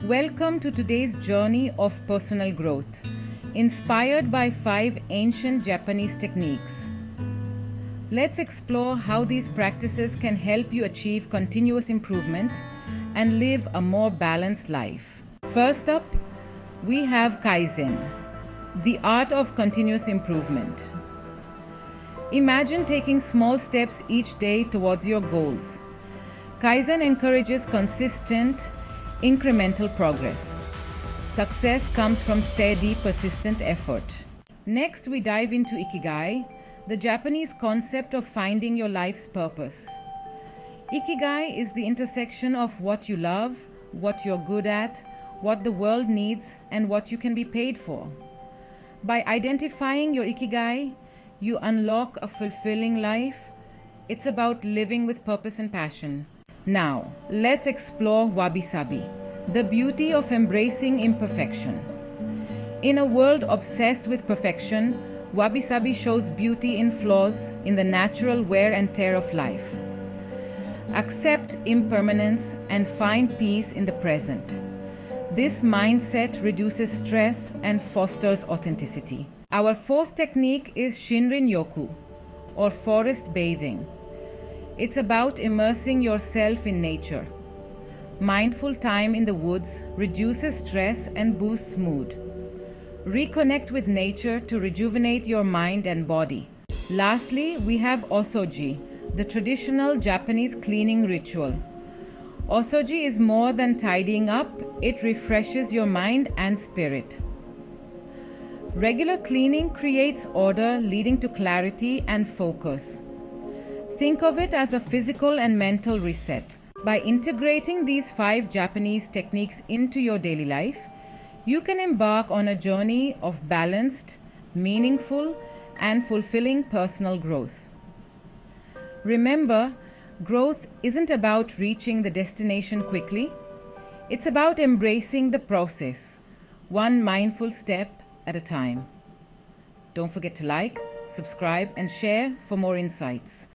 Welcome to today's journey of personal growth, inspired by 5 ancient Japanese techniques. Let's explore how these practices can help you achieve continuous improvement and live a more balanced life. First up, we have Kaizen, the art of continuous improvement. Imagine taking small steps each day towards your goals. Kaizen encourages consistent, incremental progress. Success comes from steady, persistent effort. Next, we dive into Ikigai, the Japanese concept of finding your life's purpose. Ikigai is the intersection of what you love, what you're good at, what the world needs, and what you can be paid for. By identifying your Ikigai, you unlock a fulfilling life. It's about living with purpose and passion. Now, let's explore Wabi-Sabi, the beauty of embracing imperfection. In a world obsessed with perfection, Wabi-Sabi shows beauty in flaws, in the natural wear and tear of life. Accept impermanence and find peace in the present. This mindset reduces stress and fosters authenticity. Our fourth technique is Shinrin-Yoku, or forest bathing. It's about immersing yourself in nature. Mindful time in the woods reduces stress and boosts mood. Reconnect with nature to rejuvenate your mind and body. Lastly, we have Osoji, the traditional Japanese cleaning ritual. Osoji is more than tidying up, it refreshes your mind and spirit. Regular cleaning creates order, leading to clarity and focus. Think of it as a physical and mental reset. By integrating these 5 Japanese techniques into your daily life, you can embark on a journey of balanced, meaningful, and fulfilling personal growth. Remember, growth isn't about reaching the destination quickly. It's about embracing the process, one mindful step at a time. Don't forget to like, subscribe, and share for more insights.